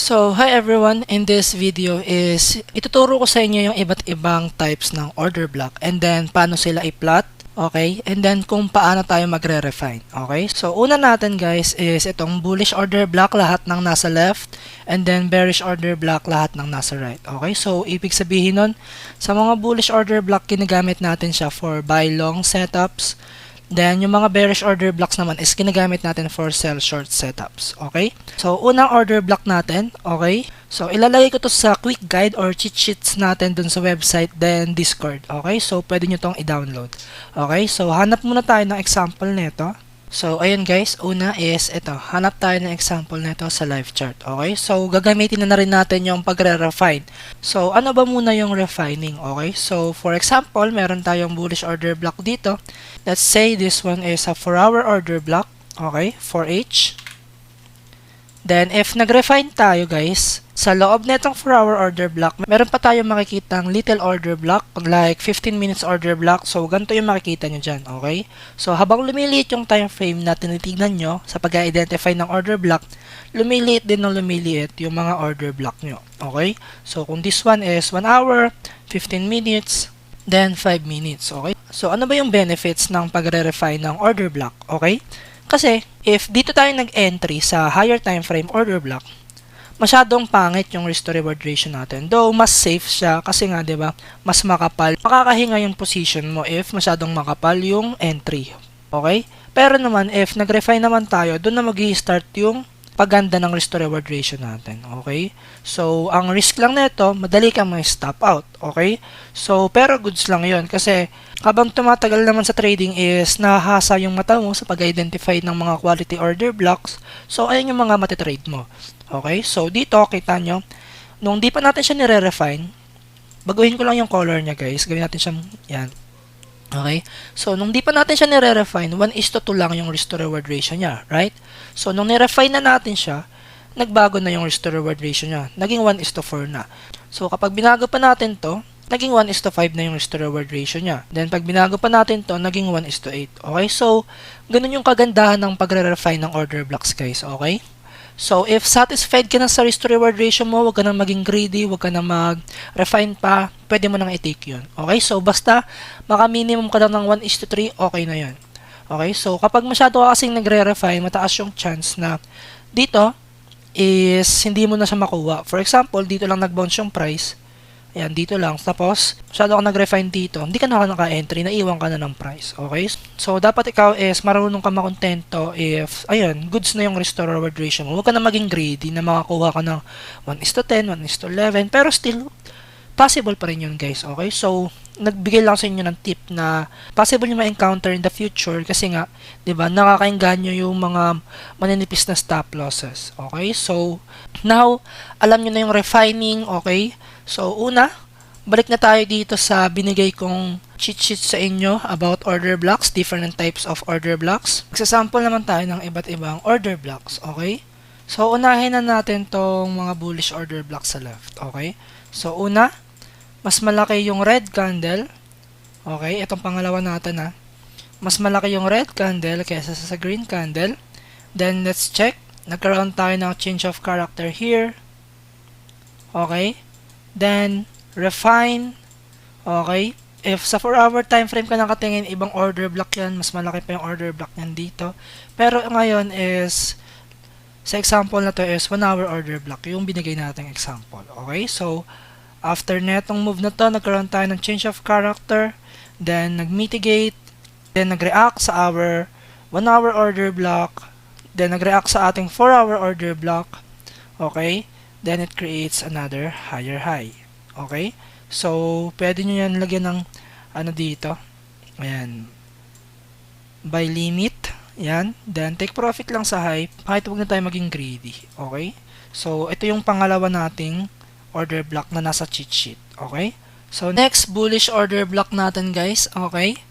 So, hi everyone! In this video is ituturo ko sa inyo yung iba't ibang types ng order block and then paano sila i-plot, okay? And then kung paano tayo magre-refine, okay? So, una natin guys is itong bullish order block lahat ng nasa left and then bearish order block lahat ng nasa right, okay? So, ibig sabihin nun, sa mga bullish order block ginagamit natin siya for buy long setups. Then, yung mga bearish order blocks naman is ginagamit natin for sell short setups. Okay? So, unang order block natin. Okay? So, ilalagay ko to sa quick guide or cheat sheets natin dun sa website, then Discord. Okay? So, pwede nyo tong i-download. Okay? So, hanap muna tayo ng example nito. So, ayun guys, una is ito. Hanap tayo ng example nito sa live chart. Okay? So, gagamitin na rin natin yung pagre-refine. So, ano ba muna yung refining? Okay? So, for example, meron tayong bullish order block dito. Let's say this one is a 4-hour order block. Okay? 4H. Then, if nag-refine tayo guys, sa loob netong 4-hour order block, meron pa tayong makikitang little order block, like 15 minutes order block. So, ganito yung makikita nyo dyan, okay? So, habang lumiliit yung time frame na tinitignan nyo sa pag-identify ng order block, lumiliit din ng lumiliit yung mga order block nyo, okay? So, kung this one is 1 hour, 15 minutes, then 5 minutes, okay? So, ano ba yung benefits ng pagre-refine ng order block, okay? Kasi, if dito tayo nag-entry sa higher time frame order block, masyadong pangit yung risk to reward ratio natin. Though, mas safe siya kasi nga, di ba, mas makapal. Makakahinga yung position mo if masyadong makapal yung entry. Okay? Pero naman, if nag-refine naman tayo, doon na mag-i-start yung paganda ng risk to reward ratio natin. Okay? So, ang risk lang nito, madali kang ma-stop out. Okay? So, pero goods lang yun kasi habang tumatagal naman sa trading is nahasa yung mata mo sa pag-identify ng mga quality order blocks. So, ayun yung mga matitrade mo. Okay? So, dito, kita nyo, nung di pa natin siya nire-refine, baguhin ko lang yung color niya guys. Gawin natin siyang, yan. Okay? So, nung di pa natin siya nire-refine, 1:2 lang yung risk to reward ratio niya, right? So, nung nire-refine na natin siya, nagbago na yung risk to reward ratio niya. Naging 1:4 na. So, kapag binago pa natin to, naging 1:5 na yung risk to reward ratio niya. Then, pag binago pa natin to, naging 1:8. Okay? So, ganun yung kagandahan ng pagre-refine ng order blocks, guys. Okay? So, if satisfied ka na sa risk to reward ratio mo, huwag ka na maging greedy, huwag ka na mag-refine pa, pwede mo nang i-take yun. Okay? So, basta maka-minimum ka lang ng 1:3, okay na yun. Okay? So, kapag masyado ka kasing nagre-refine, mataas yung chance na dito is hindi mo na siya makuha. For example, dito lang nag-bounce yung price. Ayan, dito lang. Tapos, masyado ka nag-refine dito. Hindi ka na naka-entry, naiwan ka na ng price. Okay? So, dapat ikaw is marunong ka makontento if, ayun, goods na yung risk to reward ratio mo. Huwag ka na maging greedy na makakuha ka ng 1:10, 1:11. Pero still, possible pa rin yun guys. Okay? So, nagbigay lang sa inyo ng tip na possible nyo ma-encounter in the future kasi nga, di ba, nakakainganyo yung mga maninipis na stop losses. Okay? So, now, alam nyo na yung refining. Okay? So, una, balik na tayo dito sa binigay kong cheat sheet sa inyo about order blocks, different types of order blocks. Magsasample naman tayo ng iba't ibang order blocks, okay? So, unahin na natin tong mga bullish order blocks sa left, okay? So, una, mas malaki yung red candle, okay? Itong pangalawa natin mas malaki yung red candle kaysa sa green candle. Then, let's check. Nagkaroon tayo ng change of character here, okay? Then, refine. Okay? If sa 4-hour time frame ka nakatingin, ibang order block yan. Mas malaki pa yung order block yan dito. Pero ngayon is, sa example na to is 1-hour order block. Yung binigay nating example. Okay? So, after netong move na to, nagkaroon tayo ng change of character. Then, nag-mitigate. Then, nag-react sa our 1-hour order block. Then, nag-react sa ating 4-hour order block. Okay? Then it creates another higher high. Okay? So, pwede nyo yan lagyan ng ano dito. Ayan. By limit. Ayan. Then, take profit lang sa high. Kahit huwag na tayo maging greedy. Okay? So, ito yung pangalawa nating order block na nasa cheat sheet. Okay? So, next bullish order block natin guys. Okay?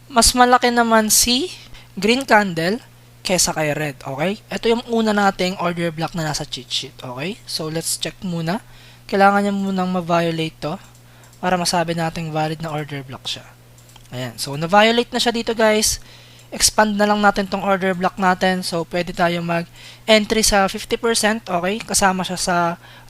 Mas malaki naman si green candle kesa kay red, okay? Ito yung una nating order block na nasa cheat sheet, okay? So, let's check muna. Kailangan niya munang ma-violate to para masabi nating valid na order block siya. Ayan. So, na-violate na siya dito, guys. expand na lang natin tong order block natin. So, pwede tayo mag-entry sa 50%, okay? Kasama siya sa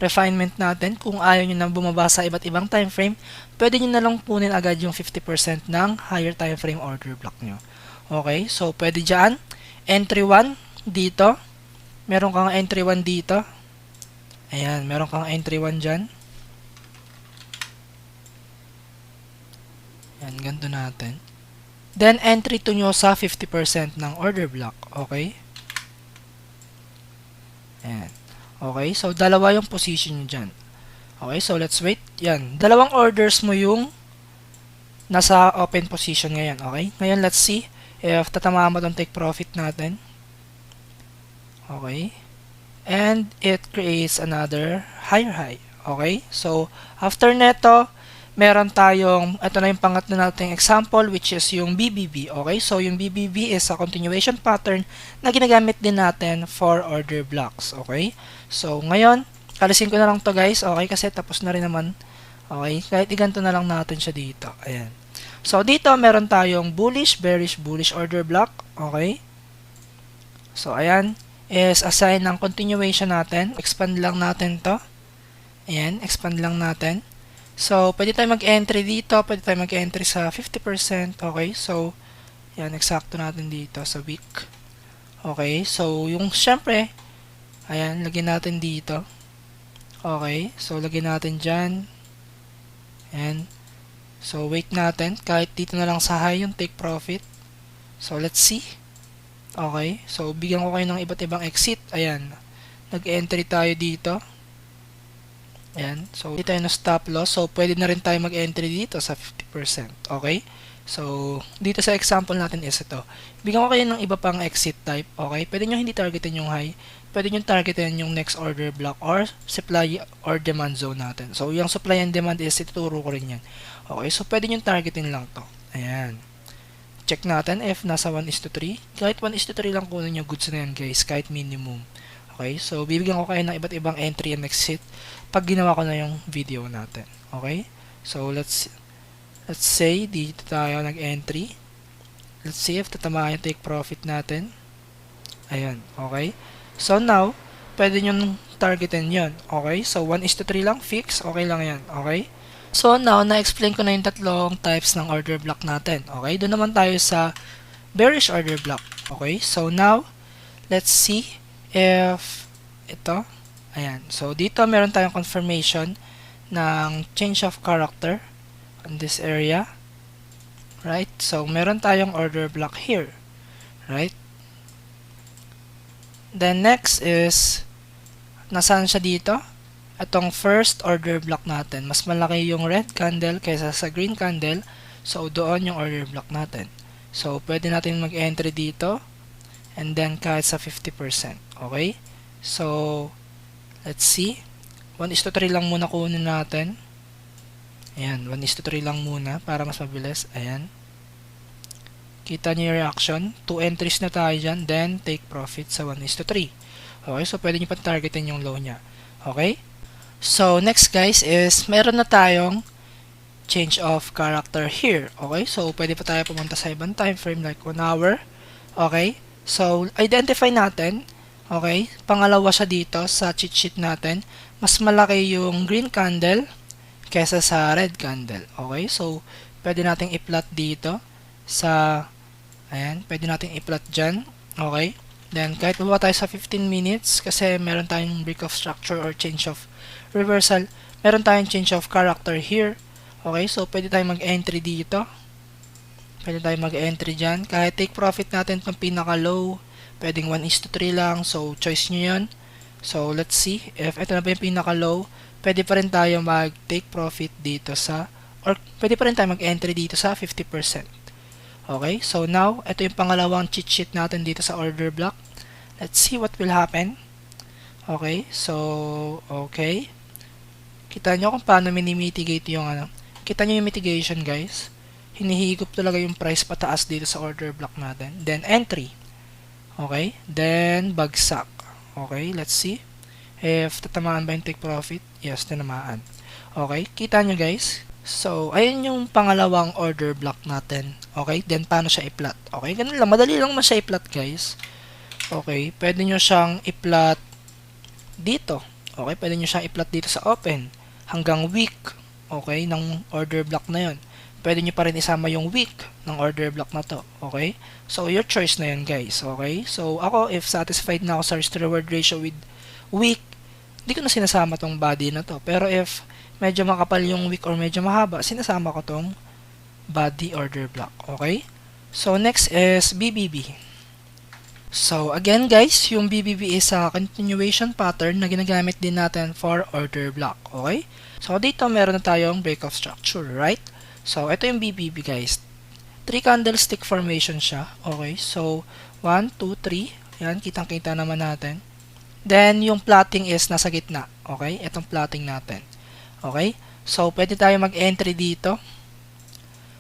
refinement natin. Kung ayaw nyo na bumaba sa iba't ibang time frame, pwede nyo na lang kunin agad yung 50% ng higher time frame order block nyo. Okay? So, pwede dyan. Entry 1 dito. Meron kang entry 1 dito. Ayan, meron kang entry 1 dyan. Ayan, ganito natin. Then, entry 2 nyo sa 50% ng order block. Okay? Ayan. Okay, so dalawa yung position nyo dyan. Okay, so let's wait. Yan, dalawang orders mo yung nasa open position ngayon. Okay, ngayon let's see if tatamaan mo itong take profit natin. Okay, and it creates another higher high. Okay, so after neto, meron tayong, ito na yung pangatlo nating example, which is yung BBB. Okay, so yung BBB is a continuation pattern na ginagamit din natin for order blocks. Okay, so ngayon, alisin ko na lang to guys. Okay, kasi tapos na rin naman. Okay, kahit iganto na lang natin siya dito. Ayan. So dito, meron tayong bullish, bearish, bullish order block. Okay, so ayan, is a sign ng continuation natin. Expand lang natin to. Ayan, expand lang natin. So, pwede tayo mag-entry dito, pwede tayo mag-entry sa 50%, okay? So, yan, eksakto natin dito sa week. Okay, so, yung, syempre, ayan, lagyan natin dito. Okay, so, lagyan natin dyan. Ayan. So, wait natin, kahit dito na lang sa high yung take profit. So, let's see. Okay, so, bigyan ko kayo ng iba't ibang exit. Ayan, nag-entry tayo dito. Ayan. So, dito tayo na stop loss. So, pwede na rin tayo mag-entry dito sa 50%. Okay? So, dito sa example natin is ito. Bigyan ko kayo ng iba pang exit type. Okay? Pwede nyo hindi targetin yung high. Pwede nyo targetin yung next order block or supply or demand zone natin. So, yung supply and demand is ituturo ko rin yan. Okay? So, pwede nyo targetin lang to. Ayan. Check natin if nasa 1:3. Kahit 1:3 lang kunin nyo, goods na yan guys. Kahit minimum. Okay, so bibigyan ko kayo ng iba't ibang entry and exit pag ginawa ko na yung video natin. Okay, so let's say dito tayo nag-entry. Let's see if tatamaan yung take profit natin. Ayan, okay. So now, pwede nyo targetin yun. Okay, so 1:3 lang, fix. Okay lang yan. Okay, so now, na-explain ko na yung tatlong types ng order block natin. Okay, doon naman tayo sa bearish order block. Okay, so now, let's see if ito, ayan, so dito meron tayong confirmation ng change of character in this area, right? So meron tayong order block here, right? Then next is nasaan siya dito? Itong first order block natin, mas malaki yung red candle kaysa sa green candle, so doon yung order block natin. So pwede natin mag-entry dito and then kahit sa 50%. Okay? So, let's see. 1:3 lang muna kunin natin. Ayan, 1:3 lang muna para mas mabilis. Ayan. Kita niyo yung reaction. 2 entries na tayo dyan. Then, take profit sa 1:3. Okay? So, pwede nyo pa targetin yung low nya. Okay? So, next guys is, meron na tayong change of character here. Okay? So, pwede pa tayo pumunta sa ibang time frame like 1 hour. Okay? So, identify natin, okay, pangalawa siya dito sa cheat sheet natin, mas malaki yung green candle kesa sa red candle. Okay, so, pwede nating i-plot dito sa, ayan, pwede nating i-plot dyan. Okay, then, kahit baba tayo sa 15 minutes, kasi meron tayong break of structure or change of reversal, meron tayong change of character here. Okay, so, pwede tayong mag-entry dito. Pwede tayo mag-entry dyan. Kahit take profit natin itong pinaka-low, pwedeng 1:3 lang. So, choice nyo yun. So, let's see. If ito na ba yung pinaka-low, pwede pa rin tayo mag-take profit dito sa, or pwede pa rin tayo mag-entry dito sa 50%. Okay? So, now, ito yung pangalawang cheat sheet natin dito sa order block. Let's see what will happen. Okay? So, okay. Kita nyo kung paano minimitigate yung ano. Kita nyo yung mitigation, guys. Hinihigop talaga yung price pataas dito sa order block natin. Then, entry. Okay? Then, bagsak. Okay? Let's see. If tatamaan ba yung take profit? Yes, tinamaan. Okay? Kita nyo guys. So, ayun yung pangalawang order block natin. Okay, then paano siya i-plot? Okay, ganun lang. Madali lang man siya i-plot, guys. Okay, pwede nyo siyang i-plot dito. Okay, pwede nyo siyang i-plot dito sa open hanggang week. Okay, ng order block na yon. Pwede nyo pa rin isama yung week ng order block na to. Okay, so your choice na yun, guys. Okay, so ako, if satisfied na ako sa risk to reward ratio with week, hindi ko na sinasama tong body na to. Pero if medyo makapal yung week or medyo mahaba, sinasama ko tong body order block. Okay? So, next is BBB. So, again guys, yung BBB is a continuation pattern na ginagamit din natin for order block. Okay? So, dito meron na tayong break of structure, right? So, ito yung BBB guys. 3 candlestick formation siya. Okay? So, 1, 2, 3. Yan, kitang-kita naman natin. Then, yung plotting is nasa gitna. Okay? Itong plotting natin. Okay? So, pwede tayo mag-entry dito.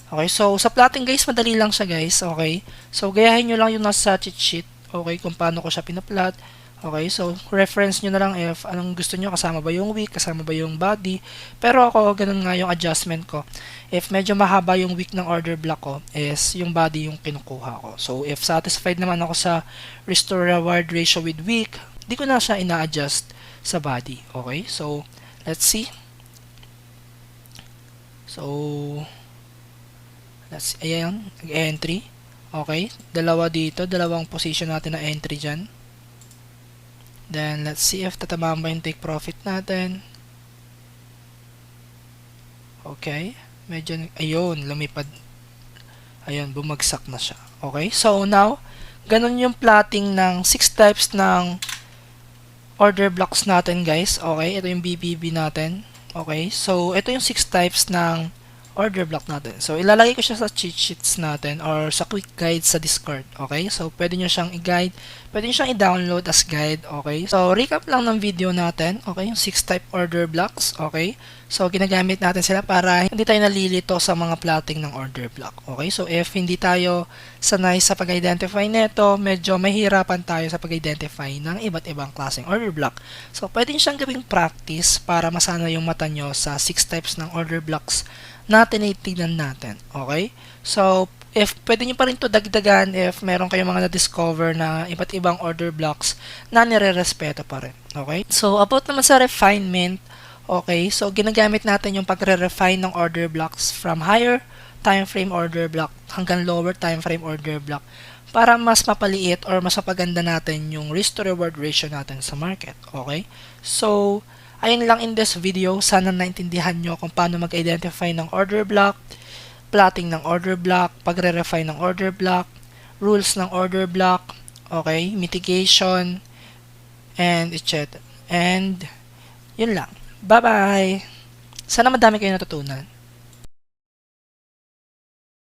Okay? So, sa plotting guys, madali lang siya guys. Okay? So, gayahin nyo lang yung nasa cheat sheet. Okay? Kung paano ko siya pinaplot. Okay? So, reference nyo na lang if anong gusto nyo. Kasama ba yung week? Kasama ba yung body? Pero ako, ganun nga yung adjustment ko. If medyo mahaba yung week ng order block ko, is yung body yung kinukuha ko. So, if satisfied naman ako sa restore reward ratio with week, di ko na siya ina-adjust sa body. Okay? So, let's see. So, ayan, entry. Okay, dalawa dito, dalawang position natin na entry dyan. Then, let's see if tatamaan ba yung take profit natin. Okay, medyo, ayun, lumipad. Ayun, bumagsak na siya. Okay, so now, ganun yung plotting ng 6 types ng order blocks natin guys. Okay, ito yung BBB natin. Okay, so ito yung 6 types ng order block natin. So, ilalagay ko siya sa cheat sheets natin or sa quick guide sa Discord. Okay? So, pwede nyo siyang i-guide. Pwede nyo siyang i-download as guide. Okay? So, recap lang ng video natin. Okay? Yung 6 type order blocks. Okay? So, ginagamit natin sila para hindi tayo nalilito sa mga plotting ng order block. Okay? So, if hindi tayo sanay sa pag-identify nito, medyo mahirapan tayo sa pag-identify ng iba't ibang klaseng order block. So, pwede nyo siyang gawing practice para masana yung mata nyo sa 6 types ng order blocks na tinitignan natin. Okay? So, if pwede nyo pa rin to dagdagan if meron kayong mga na-discover na iba't ibang order blocks na nire-respeto pa rin. Okay? So, about naman sa refinement, okay? So, ginagamit natin yung pagre-refine ng order blocks from higher time frame order block hanggang lower time frame order block para mas mapaliit or mas mapaganda natin yung risk to reward ratio natin sa market. Okay? So, ayun lang in this video. Sana naintindihan nyo kung paano mag-identify ng order block, plotting ng order block, pagre-refine ng order block, rules ng order block, okay, mitigation, and etc. And, yun lang. Bye-bye! Sana madami kayo natutunan.